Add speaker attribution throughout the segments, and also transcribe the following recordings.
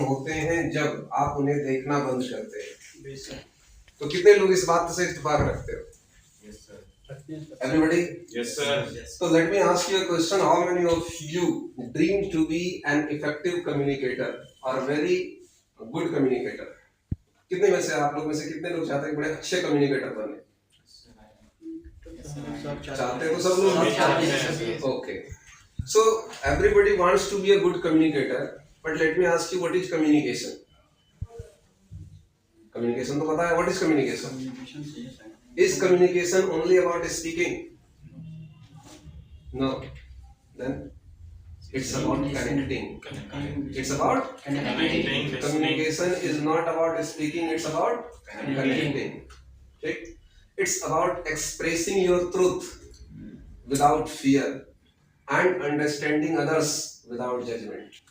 Speaker 1: होते हैं जब आप उन्हें देखना बंद करते हैं। तो कितने लोग इस बात से इत्तेफाक रखते हो?
Speaker 2: Yes, sir.
Speaker 1: Everybody?
Speaker 2: Yes, sir.
Speaker 1: So let me ask you a question. How many of you dream to be an effective communicator or very good communicator? कितने में से आप लोग में से कितने लोग चाहते हैं बड़े अच्छे कम्युनिकेटर बने? चाहते हैं तो सब लोग। Okay. So everybody wants to be a good communicator, but let me ask you, what is communication? Communication तो पता है. What is communication? Is communication only about speaking? No. Then it's about connecting. It's about
Speaker 2: Connecting.
Speaker 1: communication is not about speaking. It's about connecting. Okay? It's about expressing your truth without fear and understanding others without judgment.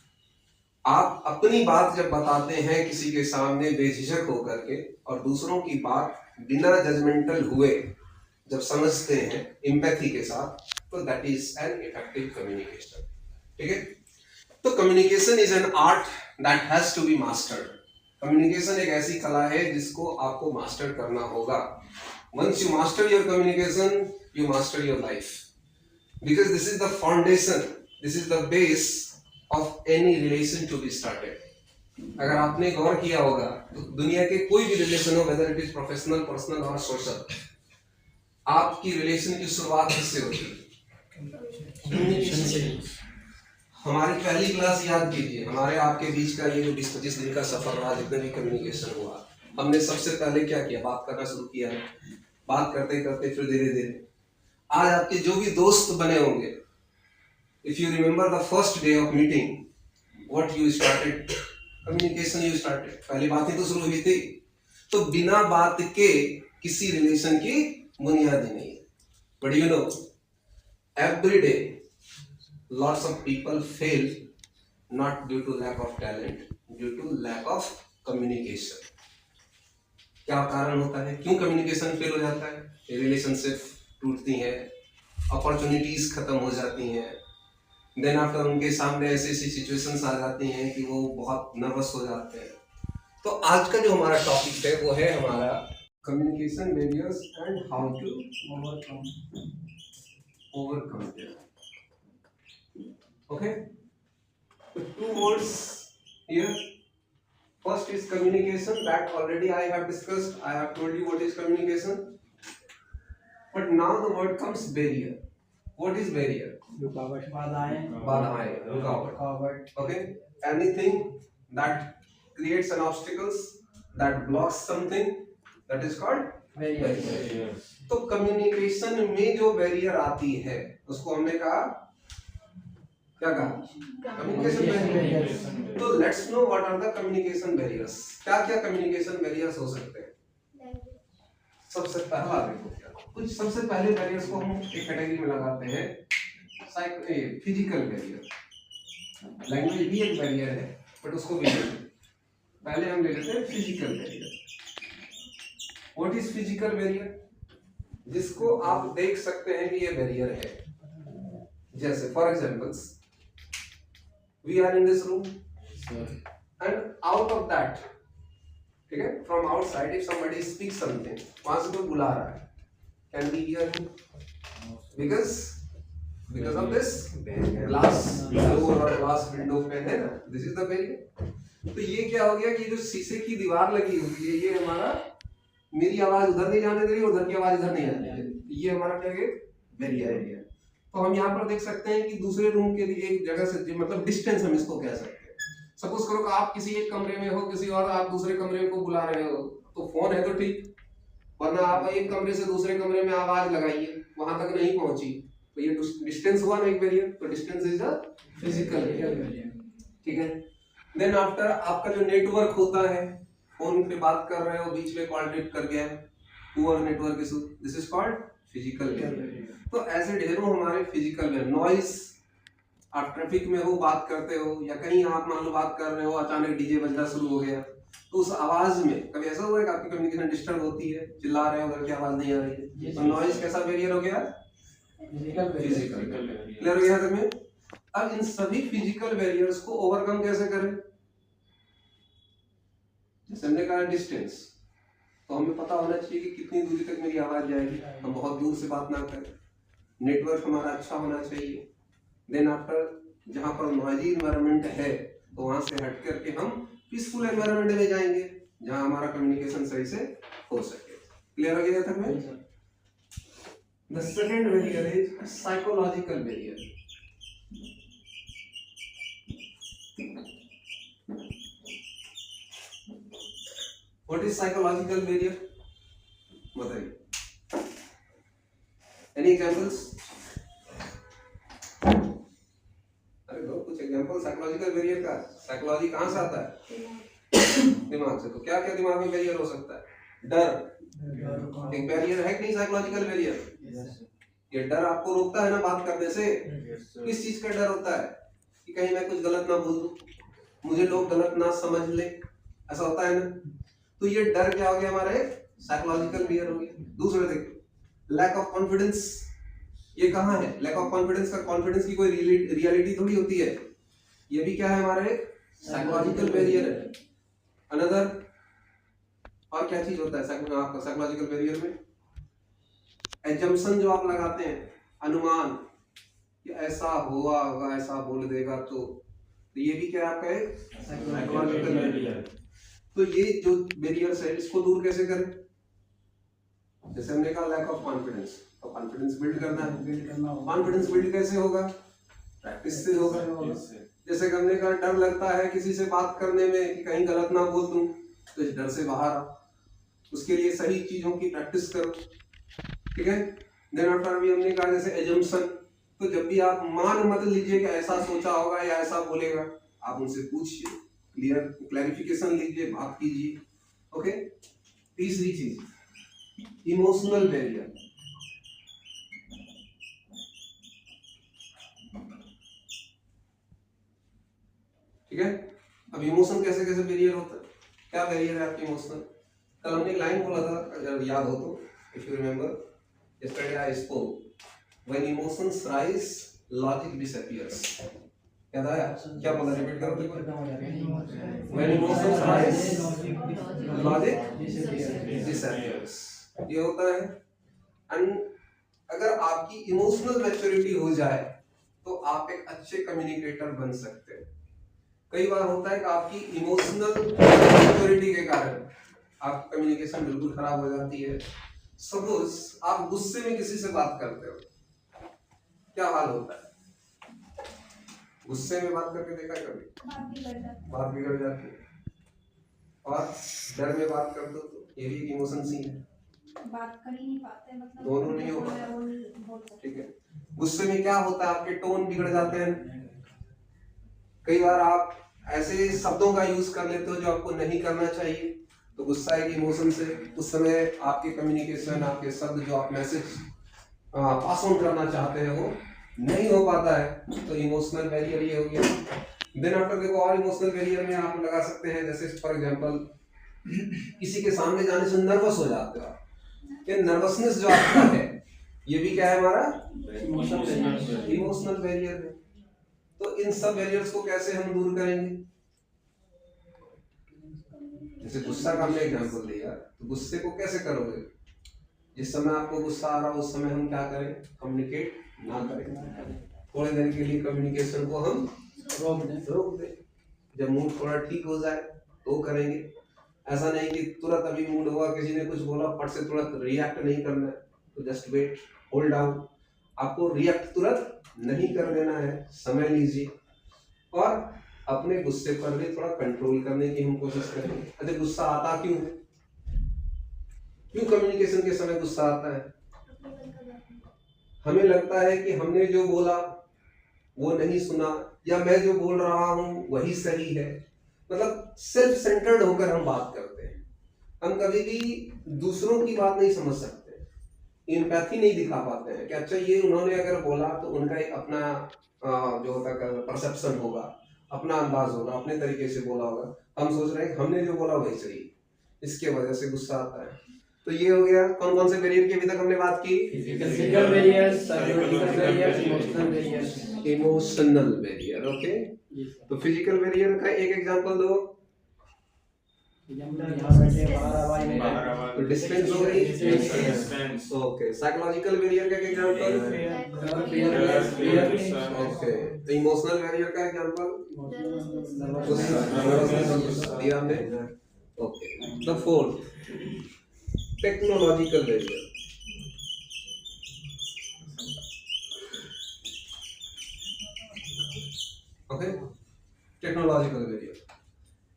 Speaker 1: आप अपनी बात जब बताते हैं किसी के सामने बेझिझक होकर के और दूसरों की बात बिना जजमेंटल हुए जब समझते हैं एम्पैथी के साथ, तो that is an effective communication. ठीक है, तो communication is an art that has to be mastered. Communication एक ऐसी कला है जिसको आपको मास्टर करना होगा। Once you master your communication, you master your life, because this is the foundation, this is the base of any relation to be started. अगर आपने गौर किया होगा तो दुनिया के कोई भी रिलेशन हो, whether it is professional, personal और social, आपकी रिलेशन की शुरुआत किससे होती है? कम्युनिकेशन से। हमारी पहली क्लास याद कीजिए, हमारे आपके बीच का ये जो 20-25 दिन का सफर रहा, जितने भी कम्युनिकेशन हुआ, हमने सबसे पहले क्या किया? बात करना शुरू किया। बात करते करते फिर धीरे धीरे आज आपके जो भी दोस्त बने होंगे, if you remember the first day of meeting, what you started? Communication you started. पहली बातें तो शुरू हुई थी। तो बिना बात के किसी रिलेशन की बुनियादी नहीं है। But you know, every day lots of people fail not due to lack of talent, due to lack of communication. क्या कारण होता है? क्यों कम्युनिकेशन फेल हो जाता है? रिलेशनशिप टूटती हैं, अपॉर्चुनिटीज खत्म हो जाती हैं, देन आफ्टर उनके सामने ऐसी ऐसी सिचुएशंस आ जाती हैं कि वो बहुत नर्वस हो जाते हैं। तो आज का जो हमारा टॉपिक है वो है हमारा communication barriers and how to overcome them. Okay, तो two words here. First is communication, that already I have discussed, I have told you what is communication, but now the word comes barrier. What is barrier?
Speaker 3: रुकावट, बाधाएं,
Speaker 1: रुकावट। Okay, anything that creates an obstacles, that blocks something, that is called barrier. तो communication में जो barrier आती है उसको हमने कहा, क्या कहा? Communication barrier. तो let's know what are the communication barriers. क्या क्या कम्युनिकेशन बैरियर्स हो सकते हैं? सबसे पहला देखो, कुछ सबसे पहले बैरियर्स को हम एक कैटेगरी में लगाते हैं, फिजिकल बैरियर। लैंग्वेज भी एक बैरियर है, बट उसको भी पहले हम ले लेते हैं physical barrier. What is physical barrier? जिसको आप देख सकते हैं कि ये बैरियर है। जैसे for examples, we are in this room and out of that, ठीक है, from outside if somebody speak something, वहां से कोई बुला रहा है, can we hear him? Because of this glass door or glass window पे है ना, this is the barrier। तो ये क्या हो गया कि जो शीशे की दीवार लगी हुई है, ये हमारा, मेरी आवाज उधर नहीं जाने दे रही, उधर की आवाज इधर नहीं आने दे रही, ये हमारा क्या है? बैरियर है। तो हम यहाँ पर देख सकते हैं कि दूसरे रूम के लिए एक जगह से, मतलब डिस्टेंस हम इसको कह सकते हैं। सपोज करो कि आप किसी एक कमरे में हो, किसी और आप दूसरे कमरे को बुला रहे हो, तो फोन है तो ठीक, वरना आप एक कमरे से दूसरे कमरे में आवाज लगाइए, वहां तक नहीं पहुंची, तो ये डिस्टेंस हुआ ना एक बैरियर। तो distance is a physical barrier. ठीक है, देन आफ्टर आपका जो नेटवर्क होता है, फोन पे बात कर रहे हो, बीच में कॉल ड्रिप कर गया, poor network issue, this is called physical barrier. तो ऐसे ढेरों हमारे फिजिकल बैरियर। नॉइज, आप ट्रैफिक में हो, बात करते हो, या कहीं आप मान लो बात कर रहे हो, अचानक डीजे बजना शुरू हो गया, तो उस आवाज में कभी ऐसा हुआ है कि आपकी कम्युनिकेशन डिस्टर्ब होती है, चिल्ला रहे हो, उधर की आवाज नहीं आ रही है, तो नॉइज कैसा बैरियर हो गया? फिजिकल। क्लियर हो गया तुम्हें? अब इन सभी फिजिकल बैरियर्स को ओवरकम कैसे करें? जैसे हमने कहा डिस्टेंस, तो हमें पता होना चाहिए कि कितनी दूरी तक मेरी आवाज जाएगी, हम बहुत दूर से बात ना करें। नेटवर्क हमारा अच्छा होना चाहिए। देन आफ्टर जहाँ पर नॉइजी एनवायरनमेंट है तो वहाँ से हट करके हम पीसफुल एनवायरनमेंट में जाएंगे जहाँ हमारा कम्युनिकेशन सही से हो सके। क्लियर हो गया तक में? The second barrier is psychological barrier. What is psychological barrier? बताइए। Any examples? अरे लो कुछ एग्जाम्पल साइकोलॉजिकल बैरियर का। साइकोलॉजी कहाँ से आता है? दिमाग से। तो क्या क्या दिमाग में बैरियर हो सकता है? डर एक बैरियर है कि नहीं? Psychological barrier. ये डर आपको रोकता है ना बात करने से। किस चीज का डर होता है? कि कहीं मैं कुछ गलत ना बोल दूं, मुझे लोग गलत ना समझ ले, ऐसा होता है ना। तो ये डर क्या हो गया हमारा? एक साइकोलॉजिकल बैरियर हो गया। दूसरा देखो, लैक ऑफ कॉन्फिडेंस। ये कहाँ है? लैक ऑफ कॉन्फिडेंस का, कॉन्फिडेंस की कोई रियलिटी थोड़ी होती है। ये भी क्या है हमारा? एक साइकोलॉजिकल बैरियर है। अनदर और क्या चीज होता है आपका साइकोलॉजिकल बैरियर में? एजम्पशन जो आप लगाते हैं, अनुमान कि ऐसा हुआ होगा, ऐसा बोल देगा तो ये भी क्या आपका एक साइकोलॉजिकल बैरियर। तो ये जो बैरियर्स है इसको दूर कैसे करें? जैसे हमने कहा लैक ऑफ कॉन्फिडेंस, तो कॉन्फिडेंस बिल्ड करना है। कॉन्फिडेंस बिल्ड कैसे होगा? प्रैक्टिस से होगा। जैसे हमने कहा डर लगता है किसी से बात करने में कि कहीं गलत ना बोल दूं, तो इस डर से बाहर आओ। उसके लिए सही चीजों की प्रैक्टिस करो, ठीक है। देन आफ्टर भी हमने कहा जैसे एजम्पशन, तो जब भी आप मान मत लीजिए कि ऐसा सोचा होगा या ऐसा बोलेगा, आप उनसे पूछिए, क्लैरिफिकेशन लीजिए, बात कीजिए, ओके। तीसरी चीज इमोशनल बैरियर। ठीक है। अब इमोशन कैसे कैसे बैरियर होता है? क्या बैरियर है आपकी इमोशनल? कल हमने एक लाइन बोला था, अगर याद हो तो, if you remember, yesterday I spoke, when emotions rise logic disappears. याद आया? क्या बोला? रिपीट करो। when emotions rise logic disappears. ये होता है। एंड अगर आपकी इमोशनल मैच्योरिटी हो जाए तो आप एक अच्छे कम्युनिकेटर बन सकते हैं। कई बार होता है कि आपकी इमोशनल मैच्योरिटी के कारण आपकी कम्युनिकेशन बिल्कुल खराब हो जाती है। सपोज आप गुस्से में किसी से बात करते हो, क्या हाल होता है? गुस्से में बात करके देखा कभी? बात बिगड़ जाती है। और डर में बात कर दो तो ये भी एक इमोशन सी है,
Speaker 2: बात कर ही नहीं पाते, मतलब
Speaker 1: दोनों नहीं हो पाता,
Speaker 2: बोल
Speaker 1: ठीक है। गुस्से में क्या होता है? आपके टोन बिगड़ जाते हैं। कई बार आप ऐसे शब्दों का यूज कर लेते हो जो आपको नहीं करना चाहिए। तो गुस्सा एक इमोशन से उस समय आपके कम्युनिकेशन, आपके शब्द जो आप मैसेज पास ऑन करना चाहते हैं वो नहीं हो पाता है। तो इमोशनल बैरियर ये हो गया। देन आफ्टर देखो और इमोशनल बैरियर में आप लगा सकते हैं, जैसे फॉर एग्जांपल किसी के सामने जाने से नर्वस हो जाते हो आप। ये नर्वसनेस जो आपका है ये भी क्या है? हमारा इमोशनल बैरियर है। तो इन सब बैरियर्स को कैसे हम दूर करेंगे? जैसे गुस्सा का हमने एग्जांपल लिया, तो गुस्से को कैसे करोगे? जिस समय आपको गुस्सा आ रहा हो उस समय हम क्या करें? कम्युनिकेट ना करें। थोड़े देर के लिए कम्युनिकेशन को हम रोक दें। जब मूड थोड़ा ठीक हो जाए तो करेंगे। ऐसा नहीं कि तुरंत अभी मूड हुआ, किसी ने कुछ बोला, फट से तुरंत रिएक्ट नहीं करना है। तो जस्ट वेट, होल्ड डाउन। आपको रिएक्ट तुरंत नहीं कर देना है, समय लीजिए और अपने गुस्से पर भी थोड़ा कंट्रोल करने की हम कोशिश करेंगे। अरे गुस्सा आता क्यों है? क्यों कम्युनिकेशन के समय गुस्सा आता है? हमें लगता है कि हमने जो बोला वो नहीं सुना, या मैं जो बोल रहा हूं वही सही है। मतलब सेल्फ सेंटर्ड होकर हम बात करते हैं। हम कभी भी दूसरों की बात नहीं समझ सकते, एम्पैथी नहीं दिखा पाते हैं कि अच्छा ये उन्होंने अगर बोला तो उनका एक अपना जो होता है परसेप्शन होगा, अपना अंदाज होगा, अपने तरीके से बोला होगा। हम सोच रहे हैं कि हमने जो बोला वही सही, इसके वजह से गुस्सा आता है। तो ये हो गया। कौन कौन से बैरियर की अभी तक हमने बात की?
Speaker 3: Physical barriers, psychological barriers, emotional barriers.
Speaker 1: Emotional barrier, okay. तो फिजिकल बैरियर का एक एग्जांपल दो।
Speaker 3: यहाँ बैठे बाहर आवाज नहीं
Speaker 4: बाहर
Speaker 3: है।
Speaker 4: आवाज
Speaker 1: तो डिस्टेंस हो गई।
Speaker 4: डिस्टेंस
Speaker 1: ओके, साइकोलॉजिकल बैरियर का एग्जांपल। ओके, तो इमोशनल बैरियर का एग्जांपल दिया हमने। Okay, the fourth technological barrier. Okay, technological barrier.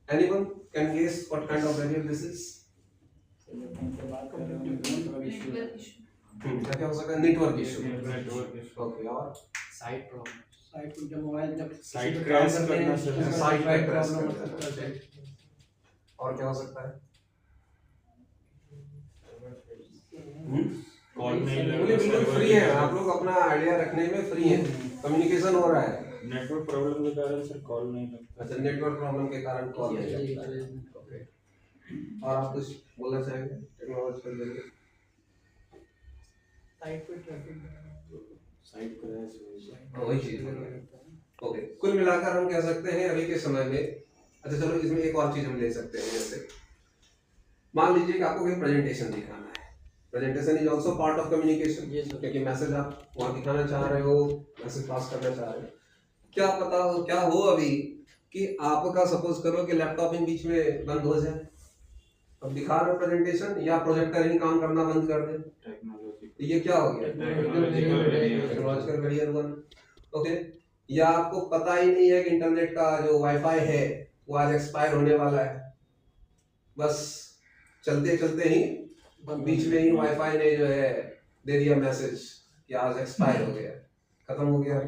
Speaker 1: Anyone can guess what kind of barrier this is? क्या क्या हो सकता है? Network issue. ओके, और
Speaker 3: साइट प्रॉब्लम, साइट को जब मोबाइल जब
Speaker 4: साइट
Speaker 3: किसी पे
Speaker 4: क्रैश
Speaker 3: काम करते हैं,
Speaker 4: करना
Speaker 3: तो
Speaker 4: से-
Speaker 1: साइट पे क्रैश
Speaker 3: प्रॉब्लम
Speaker 1: करना।
Speaker 3: हो सकता है।
Speaker 1: और क्या हो सकता है?
Speaker 4: कॉल नहीं लग
Speaker 1: बोलिए, बिल्कुल फ्री है आप लोग, अपना आइडिया रखने में फ्री है, कम्युनिकेशन हो रहा है।
Speaker 4: नेटवर्क प्रॉब्लम के कारण सर कॉल नहीं लगता।
Speaker 1: अच्छा, नेटवर्क प्रॉब्लम के कारण कॉल नहीं लगता है। ओके, और आप कुछ बोलना चाहेंगे टेक्नोलॉजिकल बैरियर?
Speaker 3: साइट पे ट्रैफिक
Speaker 4: साइट क्रैश
Speaker 1: वही चीज है। ओके, कुल मिलाकर हम कह सकते हैं अभी के समय में, अच्छा चलो इसमें एक और चीज हम ले सकते हैं। जैसे मान लीजिए कि आपको कोई प्रेजेंटेशन दिखाना है, presentation is also part of communication, क्योंकि मैसेज आप वहाँ दिखाना चाह रहे हो, मैसेज पास करना चाह रहे हो। क्या पता हो, क्या हो अभी कि आपका सपोज करो कि लैपटॉप इन बीच में बंद हो जाए, अब दिखा रहे हो प्रेजेंटेशन, या प्रोजेक्टर ही काम करना बंद कर दे,
Speaker 4: टेक्नोलॉजी
Speaker 1: तो ये क्या हो गया? Technological barrier one. ओके, या आपको पता ही नहीं है कि इंटरनेट का जो वाईफाई है वो आज एक्सपायर होने वाला है, बस चलते चलते ही बीच में ही वाईफाई ने जो है दे दिया मैसेज कि आज एक्सपायर हो गया, खत्म हो गया।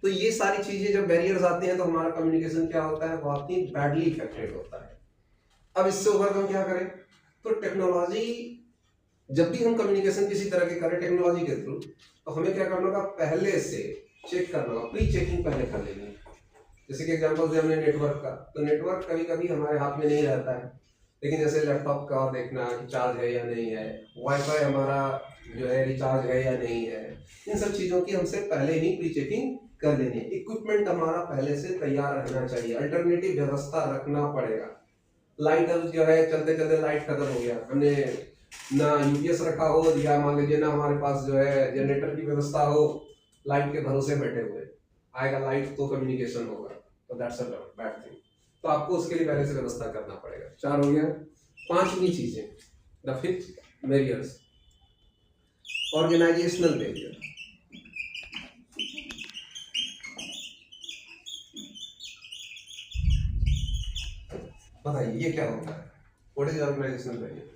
Speaker 1: तो ये सारी चीजें जब बैरियर्स आती हैं तो हमारा कम्युनिकेशन क्या होता है, बहुत ही बैडली इफेक्टेड होता है। अब इससे ऊपर हम क्या करें? तो टेक्नोलॉजी, जब भी हम कम्युनिकेशन किसी तरह के करें टेक्नोलॉजी के थ्रू, तो हमें क्या करना होगा, पहले से चेक करना होगा, प्री चेकिंग पहले कर लेनी है। जैसे कि एग्जांपल दिया हमने नेटवर्क का, तो नेटवर्क कभी कभी हमारे हाथ में नहीं रहता है, लेकिन जैसे लैपटॉप का देखना कि चार्ज है या नहीं है, वाईफाई हमारा जो है रिचार्ज है या नहीं है, इन सब चीज़ों की हमसे पहले ही प्री चेकिंग कर लेनी है। इक्विपमेंट हमारा पहले से तैयार रहना चाहिए, अल्टरनेटिव व्यवस्था रखना पड़ेगा। लाइट अब जो है चलते चलते लाइट खत्म हो गया, हमने ना यूपीएस रखा हो, या मान लीजिए ना हमारे पास जो है जनरेटर की व्यवस्था हो, लाइट के भरोसे बैठे हुए, आएगा लाइट तो कम्युनिकेशन होगा, तो दैट्स अ बैड थिंग। तो आपको उसके लिए पहले से व्यवस्था करना पड़ेगा। 4 हो गया। 5वीं चीजें, the fifth barriers, organizational barrier. बताइए ये क्या होता है? What is organizational barrier?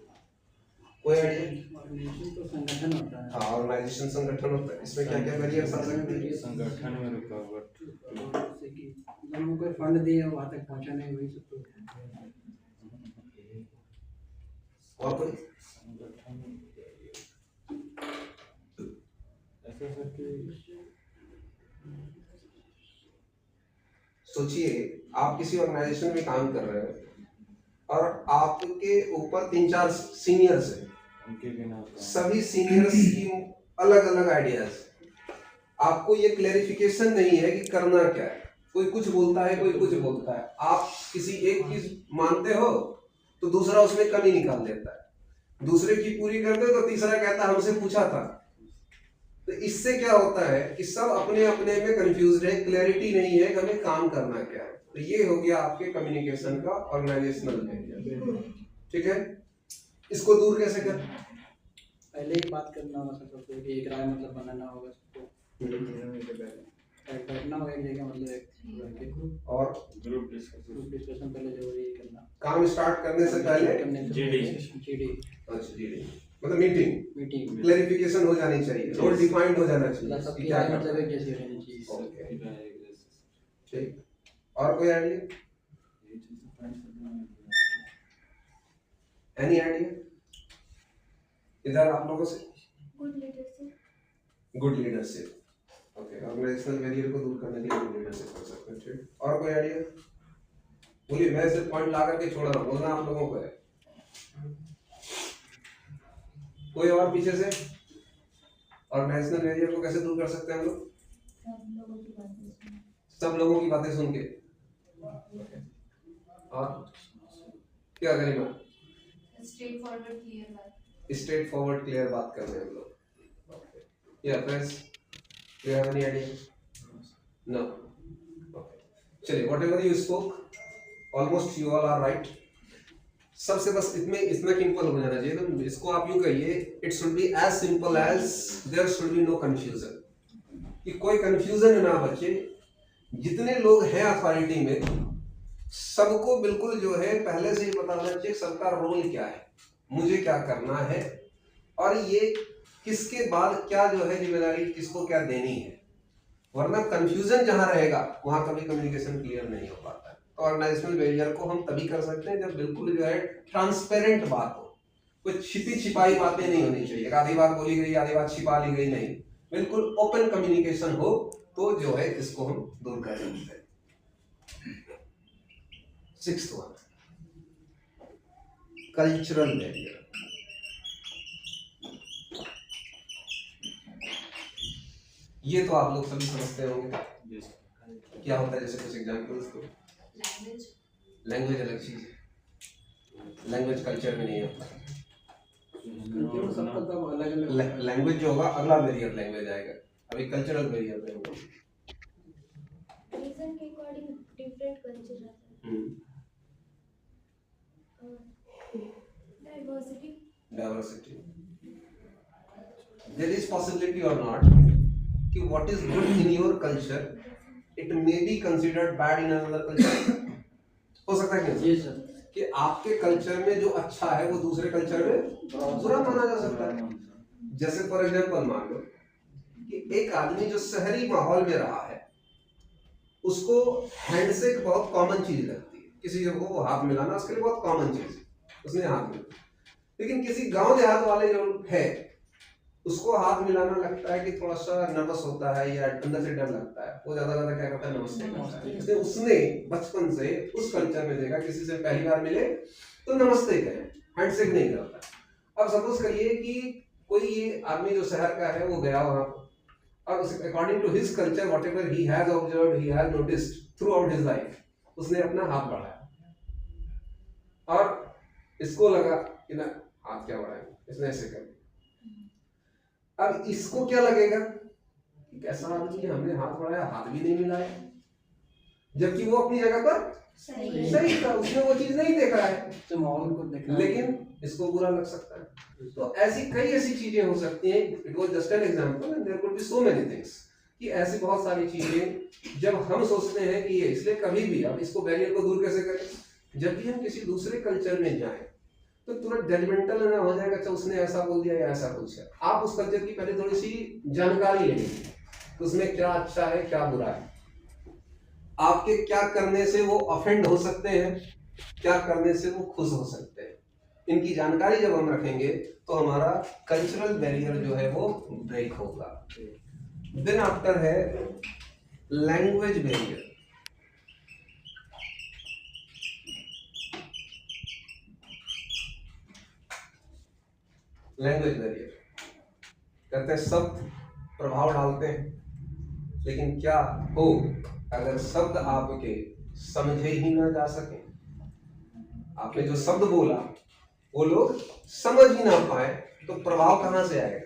Speaker 1: कोई आइडिया?
Speaker 3: ऑर्गेनाइजेशन तो संगठन होता है।
Speaker 1: हाँ, ऑर्गेनाइजेशन संगठन होता है, इसमें क्या क्या बैरियर्स आ सकते हैं?
Speaker 4: संगठन में रुकावट
Speaker 3: जैसे कि लोगों को फंड दिए वहाँ तक पहुँचाने वही सब तो
Speaker 1: और कोई?
Speaker 4: संगठन ऐसे सर कि
Speaker 1: सोचिए, आप किसी ऑर्गेनाइजेशन में काम कर रहे हो और आपके ऊपर 3-4 सीनियर्स हैं,
Speaker 4: उनके बिना
Speaker 1: सभी सीनियर्स की अलग अलग आइडियाज, आपको ये क्लैरिफिकेशन नहीं है कि करना क्या है, कोई कुछ बोलता है कोई कुछ बोलता है, आप किसी एक की मानते हो तो दूसरा उसमें कमी निकाल देता है, दूसरे की पूरी करते हो तो तीसरा कहता है हमसे पूछा था। तो इससे क्या होता है कि सब अपने अपने में कंफ्यूज है, क्लैरिटी नहीं है कि हमें काम करना क्या है। तो ये हो गया आपके कम्युनिकेशन का ऑर्गेनाइजेशनल बैरियर। ठीक है, इसको दूर कैसे करें?
Speaker 3: पहले ही बात करना होगा सबको कि एक राय मतलब बनाना होगा सबको, बैठना होगा एक जगह, मतलब एक
Speaker 1: और
Speaker 4: ग्रुप डिस्कशन
Speaker 3: ग्रुप डिस्कशन पहले जरूरी है करना।
Speaker 1: काम स्टार्ट करने से पहले
Speaker 3: जीडी
Speaker 1: अच्छा जी, मतलब मीटिंग
Speaker 3: मीटिंग
Speaker 1: क्लैरिफिकेशन हो जानी चाहिए, रोल डिफाइंड हो जाना चाहिए
Speaker 3: सबकी
Speaker 1: कि क्या
Speaker 3: राय
Speaker 1: करना
Speaker 3: मतलब
Speaker 1: है।
Speaker 3: एक जैसी रहनी चाहिए।
Speaker 1: ओके, ठीक। और कोई आइडिया? एनी आइडिया इधर आप लोगों से?
Speaker 2: Good leadership.
Speaker 1: Good leadership. Okay, organizational barrier को दूर करने के लिए गुड लीडरशिप कर सकते हैं। ठीक, और कोई आइडिया? बोलिए, मैं सिर्फ पॉइंट ला करके छोड़ रहा हूँ, बोलना आप लोगों को है। कोई और पीछे से? ऑर्गेनाइजेशनल बैरियर को कैसे दूर कर सकते हैं हम लोग? सब लोगों की बातें सुन के। और क्या करें?
Speaker 2: स्ट्रेट फॉरवर्ड क्लियर बात।
Speaker 1: स्ट्रेट फॉरवर्ड क्लियर बात कर रहे हैं हम लोग। या friends, do you have any idea? No. Okay. चलिए, whatever you spoke, almost you all are right. सबसे बस इसमें इतना सिंपल हो जाना चाहिए, तो इसको आप यूं कहिए, it should be as simple as there should be no confusion, कि कोई कंफ्यूजन ना बचे। जितने लोग हैं अथॉरिटी में, सबको बिल्कुल जो है पहले से ही पता होना चाहिए सबका रोल क्या है, मुझे क्या करना है, और ये किसके बाद क्या जो है जिम्मेदारी किसको क्या देनी है। वरना कंफ्यूजन जहां रहेगा वहां कभी कम्युनिकेशन क्लियर नहीं हो पाता है। तो ऑर्गेनाइजेशनल बैरियर को हम तभी कर सकते हैं जब बिल्कुल जो है ट्रांसपेरेंट बात हो, कोई छिपी छिपाई बातें नहीं होनी चाहिए, आधी बात बोली गई आधी बात छिपा ली गई, नहीं, बिल्कुल ओपन कम्युनिकेशन हो तो जो है इसको हम दूर कर सकते हैं। 6th one, cultural barrier. ये तो आप लोग सभी समझते होंगे क्या होता है, जैसे कुछ एग्जांपल्स दो।
Speaker 2: लैंग्वेज।
Speaker 1: लैंग्वेज अलग चीज है, लैंग्वेज कल्चर में नहीं होता।
Speaker 3: कल्चर सबका तब अलग अलग
Speaker 1: लैंग्वेज जो होगा अगला बैरियर लैंग्वेज आएगा, अभी कल्चरल बैरियर पे होगा।
Speaker 5: रीजन के अकॉर्डिंग डिफरेंट कल्चर रहता है। Diversity.
Speaker 1: Diversity, there is possibility और नॉट कि what is good in your culture it may be considered bad in another culture. हो सकता है कि नहीं?
Speaker 3: जी सर।
Speaker 1: कि आपके कल्चर में जो अच्छा है वो दूसरे कल्चर में बुरा माना जा सकता है। जैसे फॉर एग्जांपल मान लो कि एक आदमी जो शहरी माहौल में रहा है उसको हैंडशेक बहुत कॉमन चीज लगती है, किसी को वो हाथ मिलाना उसके लिए बहुत कॉमन चीज, उसने हाथ मिलाया। लेकिन किसी गांव देहात वाले जो है उसको हाथ मिलाना लगता है कि थोड़ा सा नर्वस होता है या अंदर से डर लगता है, वो ज्यादा क्या करता है, नमस्ते करता है। इसलिए उसने बचपन से उस कल्चर में देखा किसी से पहली बार मिले तो नमस्ते करें, हैंडशेक नहीं करता। अब सपोज करिए कि कोई ये आदमी जो शहर का है वो गया वहां पर, और according to his culture whatever he has observed he has noticed throughout his life, उसने अपना हाथ बढ़ाया और इसको लगा कि ना हाथ क्या बढ़ाएंगे, इसने ऐसे कर दिया। अब इसको क्या लगेगा कि कैसा आदमी है, हमने हाथ बढ़ाया हाथ भी नहीं मिलाया, जबकि वो अपनी जगह पर सही था, उसने वो चीज नहीं देखा है,
Speaker 3: तो माहौल को देखना,
Speaker 1: लेकिन इसको बुरा लग सकता है। तो ऐसी कई ऐसी चीजें हो सकती हैं। It was just an example and there could be so many things, कि ऐसी बहुत सारी चीजें जब हम सोचते हैं कि ये, इसलिए कभी भी अब इसको बैरियर को दूर कैसे करें, जब भी हम किसी दूसरे कल्चर में जाएं तो तुरंत जजमेंटल ना हो जाएगा, अच्छा उसने ऐसा बोल दिया या ऐसा कुछ है। आप उस कल्चर की पहले थोड़ी सी जानकारी लेंगे, उसमें क्या अच्छा है क्या बुरा है, आपके क्या करने से वो ऑफेंड हो सकते हैं, क्या करने से वो खुश हो सकते हैं। इनकी जानकारी जब हम रखेंगे तो हमारा कल्चरल बैरियर जो है वो ब्रेक होगा। देन आफ्टर है लैंग्वेज बैरियर। लैंग्वेज बैरियर कहते हैं शब्द प्रभाव डालते हैं, लेकिन क्या हो अगर शब्द आपके समझे ही ना जा सके, आपने जो शब्द बोला वो लोग समझ ही ना पाए, तो प्रभाव कहां से आएगा?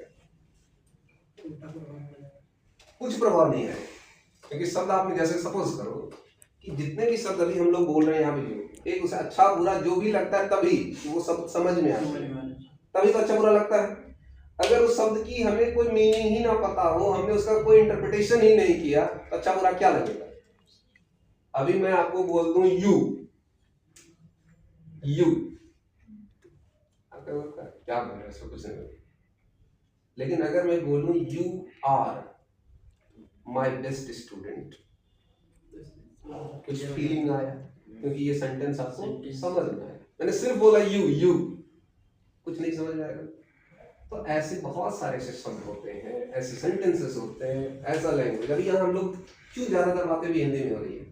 Speaker 1: कुछ प्रभाव नहीं आएगा, क्योंकि शब्द आपने, जैसे सपोज करो कि जितने भी शब्द अभी हम लोग बोल रहे हैं यहाँ पे, एक उसे अच्छा बुरा जो भी लगता है तभी वो शब्द समझ में आता है, तभी तो अच्छा बुरा लगता है। अगर उस शब्द की हमें कोई मीनिंग ही ना पता हो, हमने उसका कोई इंटरप्रिटेशन ही नहीं किया, तो अच्छा बुरा क्या लगेगा? अभी मैं आपको बोल दूं यू, क्या बोल रहे हैं, कुछ नहीं। लेकिन अगर मैं बोलूं you are my best student, कुछ फीलिंग आया, क्योंकि ये सेंटेंस आपको समझ में आया। मैंने सिर्फ बोला यू, कुछ नहीं समझ आएगा। तो ऐसे बहुत सारे ऐसे शब्द होते हैं, ऐसे सेंटेंसेस होते हैं, ऐसा लैंग्वेज। अभी यहाँ हम लोग क्यों ज्यादातर बातें भी हिंदी में हो रही है,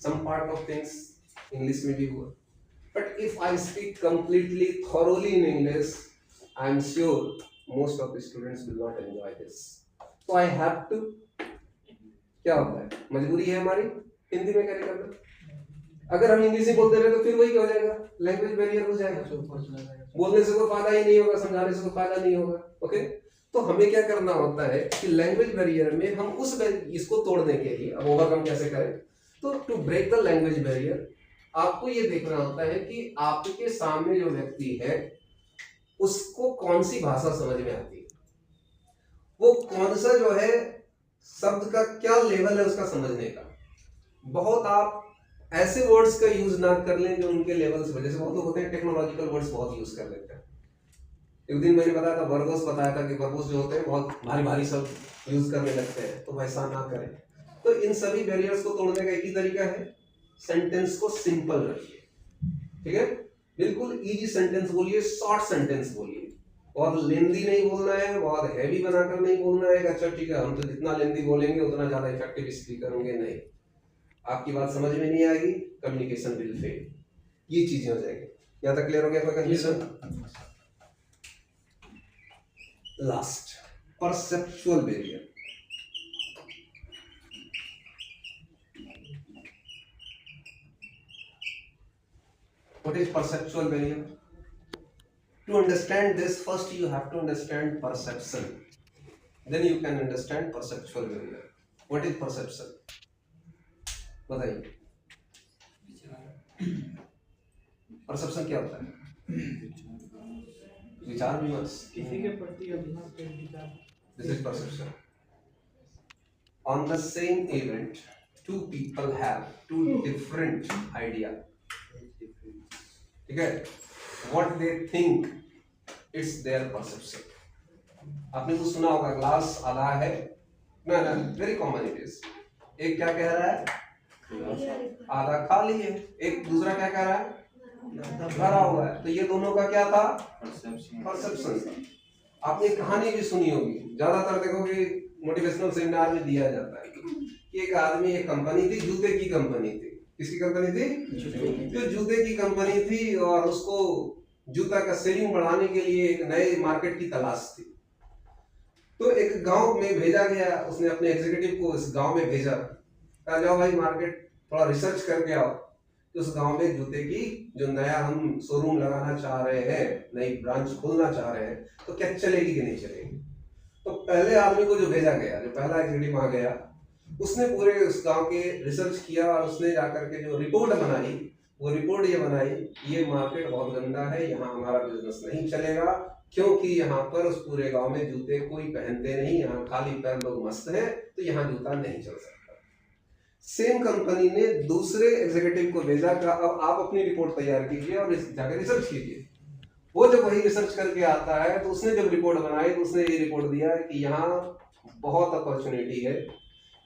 Speaker 1: some part of things English में भी हुआ, but if I speak completely thoroughly in English, I am sure most of the students will not enjoy this. So I have to, क्या होता है, मजबूरी है हमारी हिंदी में कैरी करना। अगर हम इंग्लिश में बोलते रहे तो फिर वही क्या हो जाएगा, लैंग्वेज बैरियर हो जाएगा,
Speaker 3: ऊपर चला जाएगा।
Speaker 1: बोलने से कोई फायदा ही नहीं होगा, समझाने से कोई फायदा नहीं होगा। ओके, तो हमें क्या करना होता है कि लैंग्वेज बैरियर में हम इसको तोड़ने के लिए अब ओवरकम कैसे करें, तो to break the language barrier आपको ये देखना होता है कि आपके सामने जो व्यक्ति है उसको कौन सी भाषा समझ में आती है, वो कौन सा जो है शब्द का क्या लेवल है उसका समझने का। बहुत आप ऐसे वर्ड्स का यूज ना कर लें जो उनके लेवल से, जैसे बहुत लोग होते हैं टेक्नोलॉजिकल वर्ड्स बहुत यूज कर लेते हैं। एक दिन मैंने बताया था, वर्बोस बताया था कि वर्बोस जो होते हैं बहुत भारी भारी शब्द यूज करने लगते हैं, तो वैसा ना करें। तो इन सभी बैरियर्स को तोड़ने का एक ही तरीका है, सेंटेंस को सिंपल रखिए। ठीक है, बिल्कुल इजी सेंटेंस बोलिए, शॉर्ट सेंटेंस बोलिए, बहुत लेंदी नहीं बोलना है, बहुत हैवी बनाकर नहीं बोलना है। अच्छा ठीक है, हम तो जितना लेंदी बोलेंगे उतना ज्यादा इफेक्टिव स्पीकर होंगे, नहीं, आपकी बात समझ में नहीं आएगी, कम्युनिकेशन विल फेल, ये चीजें हो जाएंगी। यहाँ तक क्लियर हो गया? कोई confusion? Last, perceptual barrier. What is perceptual barrier? To understand this, first you have to understand perception. Then you can understand perceptual barrier. What is perception? बताइए, परसेप्शन क्या होता है? विचार विमर्श।
Speaker 3: किसी के प्रति अभिमान के विचार।
Speaker 1: This is perception. On the same event, two people have two different idea. ठीक है, what they think, it's their perception. आपने तो सुना होगा ग्लास आधा है, ना ना, वेरी कॉमन इट इज। एक क्या कह रहा है, आधा खाली है, एक दूसरा क्या कह रहा है, भरा हुआ है। तो ये दोनों का क्या था, परसेप्शन। आपने कहानी भी सुनी होगी, ज्यादातर देखोगे मोटिवेशनल सेमिनार में दिया जाता है कि एक आदमी, एक कंपनी थी, जूते की कंपनी थी। किसकी कंपनी थी? जो जूते की कंपनी थी, और उसको जूता का सेलिंग बढ़ाने के लिए एक नए मार्केट की तलाश थी। तो एक गांव में भेजा गया, उसने अपने एग्जीक्यूटिव को इस गांव में भेजा, कहा जाओ भाई मार्केट थोड़ा रिसर्च करके आओ कि उस गांव में जूते की जो नया हम शोरूम लगाना चाह रहे हैं, नई ब्रांच खोलना चाह रहे हैं, तो क्या चलेगी कि नहीं चलेगी। तो पहले आदमी को जो भेजा गया, जो पहला एग्जीक्यूटिव वहां गया, उसने पूरे उस गांव के रिसर्च किया और उसने जाकर के जो रिपोर्ट बनाई, वो रिपोर्ट ये बनाई, ये मार्केट बहुत गंदा है, यहाँ हमारा बिजनेस नहीं चलेगा, क्योंकि यहाँ पर उस पूरे गांव में जूते कोई पहनते नहीं, यहाँ खाली पैर लोग मस्त हैं, तो यहाँ जूता नहीं चल सकता। सेम कंपनी ने दूसरे एग्जीक्यूटिव को भेजा, का अब आप अपनी रिपोर्ट तैयार कीजिए और जाकर रिसर्च कीजिए। वो जब वही रिसर्च करके आता है, तो उसने जब रिपोर्ट बनाई तो उसने ये रिपोर्ट दिया कि यहाँ बहुत अपॉर्चुनिटी है,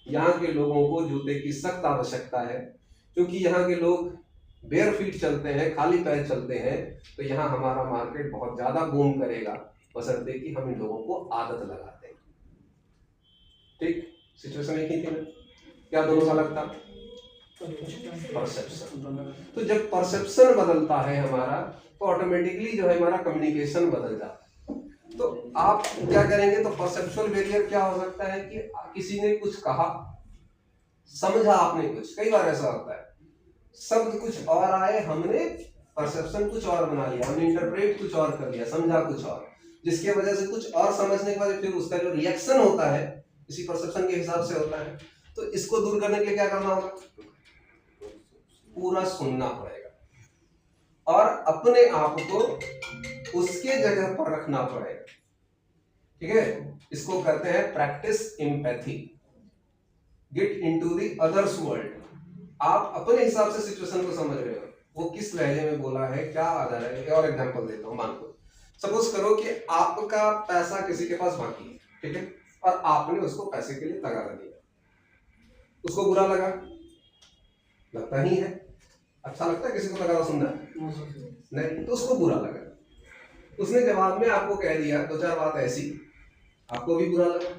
Speaker 1: यहाँ के लोगों को जूते की सख्त आवश्यकता है, क्योंकि यहाँ के लोग बेयर फीट चलते हैं, खाली पैर चलते हैं, तो यहाँ हमारा मार्केट बहुत ज्यादा बूम करेगा, बशर्ते कि हम इन लोगों को आदत लगाते हैं। ठीक, सिचुएशन एक ही थी ना, क्या दोनों का लगता? परसेप्शन। तो जब परसेप्शन बदलता है हमारा, तो ऑटोमेटिकली जो है हमारा कम्युनिकेशन बदल जाता है। तो आप क्या करेंगे, तो परसेप्चुअल बैरियर क्या हो सकता है कि किसी ने कुछ कहा, समझा आपने कुछ, कई बार ऐसा होता है, शब्द कुछ और आए, हमने परसेप्शन कुछ और बना लिया, हमने इंटरप्रेट कुछ और कर लिया, समझा कुछ और, जिसके वजह से कुछ और समझने के बाद फिर उसका जो रिएक्शन होता है इसी परसेप्शन के हिसाब से होता है। तो इसको दूर करने के लिए क्या करना होगा, पूरा सुनना पड़ेगा और अपने आप को उसके जगह पर रखना पड़ेगा। ठीक है, इसको कहते हैं practice empathy, get into the others world. आप अपने हिसाब से सिचुएशन को समझ रहे हो, वो किस लहजे में बोला है, क्या आधार है। और एग्जांपल देता हूं, मान लो सपोज करो कि आपका पैसा किसी के पास बाकी है, ठीक है, और आपने उसको पैसे के लिए तगादा दिया, उसको बुरा लगा, लगता ही है, अच्छा लगता है किसी को तगादा सुनना? नहीं, तो उसको बुरा लगा, उसने जवाब में आपको कह दिया दो चार बात ऐसी, आपको भी बुरा लगा।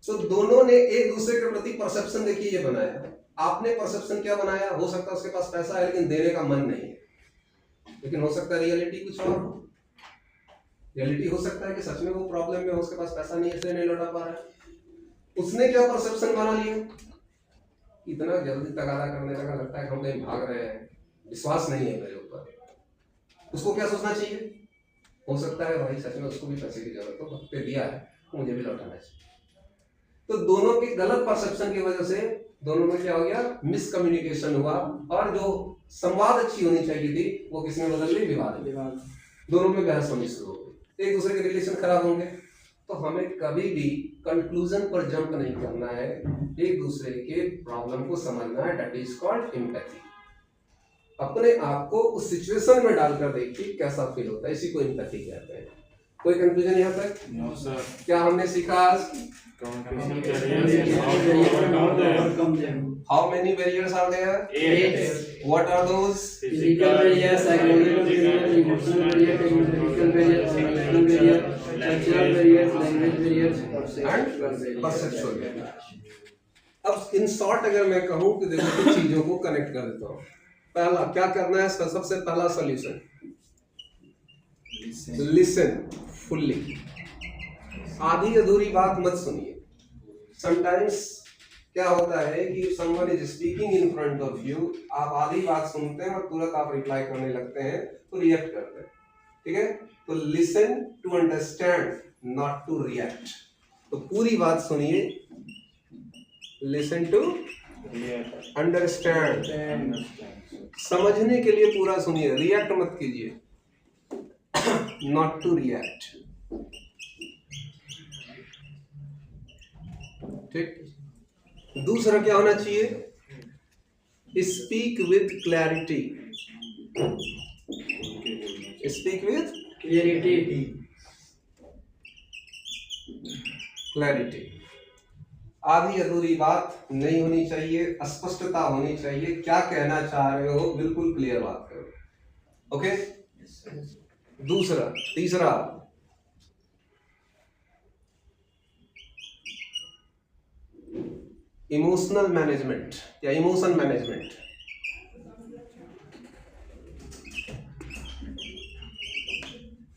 Speaker 1: तो दोनों ने एक दूसरे के प्रति परसेप्शन देखिए ये बनाया। आपने परसेप्शन क्या बनाया, हो सकता है उसके पास पैसा है लेकिन देने का मन नहीं है, लेकिन हो सकता है रियलिटी कुछ और हो। रियलिटी हो सकता है कि सच में वो प्रॉब्लम में हो, उसके पास पैसा नहीं है इसलिए नहीं लौटा पा रहा है। उसने क्या परसेप्शन बना लिया, इतना जल्दी तगादा करने लगा, लगता है कि हम कहीं भाग रहे हैं, विश्वास नहीं है मेरे ऊपर। उसको क्या सोचना चाहिए? हो सकता है भाई सच में उसको भी पैसे की जरूरत हो, वक्त पे दिया है, मुझे भी लौटाना चाहिए। तो दोनों की गलत परसेप्शन की वजह से दोनों में क्या हो गया? मिसकम्युनिकेशन हुआ, और जो संवाद अच्छी होनी चाहिए थी वो किसमें बदल गई? विवाद में।
Speaker 3: विवाद।
Speaker 1: दोनों में बहस होनी शुरू हो गई, एक दूसरे के रिलेशन खराब होंगे। तो हमें कभी भी कंक्लूजन पर जंप नहीं करना है, एक दूसरे के प्रॉब्लम को समझना है। That is called empathy. अपने आप को उस सिचुएशन में डालकर देखिए कैसा फील होता है, इसी को एम्पैथी कहते हैं। कोई कंक्लूजन यहाँ तक?
Speaker 4: No sir.
Speaker 1: क्या हमने सीखा आज?
Speaker 4: Communication
Speaker 1: how many barriers are there?
Speaker 3: 8
Speaker 1: what are those?
Speaker 3: Physical barrier, psychological barrier, emotional barrier, technological barrier, social barrier, cultural barrier, language barrier और
Speaker 1: एंड परसेप्चुअल बैरियर। अब इन शॉर्ट अगर मैं कहूं कि देखो कुछ चीजों को कनेक्ट कर देता हूं। पहला क्या करना है? इसका सबसे पहला सॉल्यूशन, लिसन फुल्ली। आधी अधूरी बात मत सुनिए। समटाइम्स क्या होता है कि someone is speaking in front of you, आप आधी बात सुनते हैं और तुरंत आप रिप्लाई करने लगते हैं, तो रिएक्ट करते हैं। ठीक है, तो listen to understand, not to react. तो पूरी बात सुनिए, लिसन टू अंडरस्टैंड, समझने के लिए पूरा सुनिए, रिएक्ट मत कीजिए, नॉट टू रिएक्ट। ठीक। दूसरा क्या होना चाहिए? Speak with clarity. Speak with
Speaker 3: clarity.
Speaker 1: Clarity. आधी अधूरी बात नहीं होनी चाहिए, स्पष्टता होनी चाहिए, क्या कहना चाह रहे हो बिल्कुल क्लियर बात करो। ओके। तीसरा इमोशनल मैनेजमेंट या इमोशन मैनेजमेंट।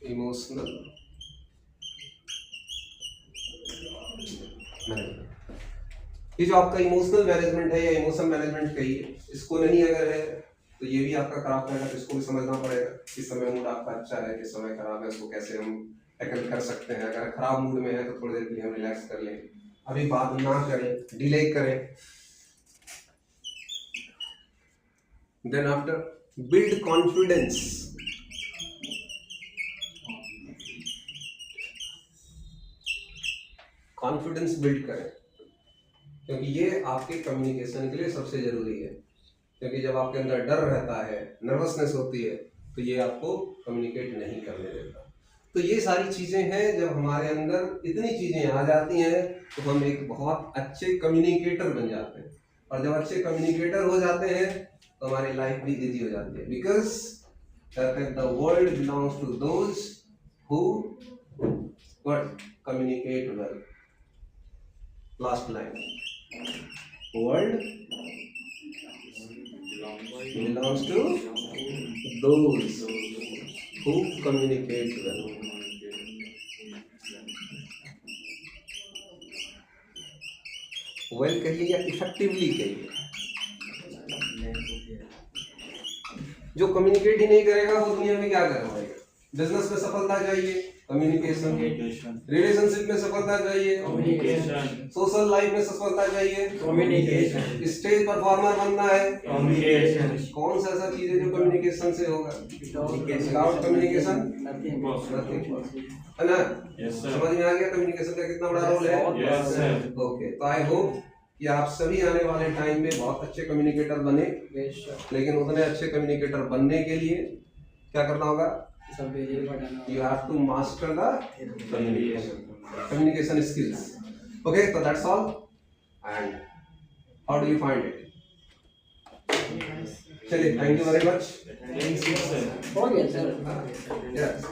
Speaker 1: इमोशनल मैनेजमेंट, ये जो आपका इमोशनल मैनेजमेंट है या इमोशन मैनेजमेंट कहिए, इसको नहीं अगर है तो ये भी आपका खराब रहेगा। तो इसको भी समझना पड़ेगा किस समय मूड आपका अच्छा है, किस समय खराब है, उसको कैसे हम टैकल कर सकते हैं। अगर खराब मूड में है तो थोड़ी देर के लिए हम रिलैक्स कर लें, अभी बात ना करें, डिले करें। Then after build confidence. Confidence build करें, क्योंकि ये आपके कम्युनिकेशन के लिए सबसे जरूरी है। क्योंकि जब आपके अंदर डर रहता है, नर्वसनेस होती है, तो ये आपको कम्युनिकेट नहीं करने देता। तो ये सारी चीज़ें हैं, जब हमारे अंदर इतनी चीज़ें आ जाती हैं तो हम एक बहुत अच्छे कम्युनिकेटर बन जाते हैं। और जब अच्छे कम्युनिकेटर हो जाते हैं तो हमारी लाइफ भी इजी हो जाती है। Because the world belongs to those who communicate well. Last line, world belongs to those who communicate well. Well कहिए या इफेक्टिवली कहिए। जो कम्युनिकेट ही नहीं करेगा वो दुनिया में क्या कर पाएगा? बिजनेस में सफलता चाहिए, कम्युनिकेशन। रिलेशनशिप में सफलता चाहिए,
Speaker 3: कम्युनिकेशन।
Speaker 1: सोशल लाइफ में सफलता चाहिए,
Speaker 3: कम्युनिकेशन।
Speaker 1: स्टेज परफॉर्मर बनना है,
Speaker 3: कम्युनिकेशन।
Speaker 1: कौन सा ऐसा चीज है जो कम्युनिकेशन से होगा? विदाउट कम्युनिकेशन नथिंग, है ना? समझ में आ गया कम्युनिकेशन का कितना बड़ा रोल है? ओके, तो आई होप कि आप सभी आने वाले टाइम में बहुत अच्छे कम्युनिकेटर बने। लेकिन उतने अच्छे कम्युनिकेटर बनने के लिए क्या करना होगा? You have to master the communication skills. Okay, so that's all. And how do you find it? चलिए, thank you very much.
Speaker 3: हो गया सर।
Speaker 1: Yes.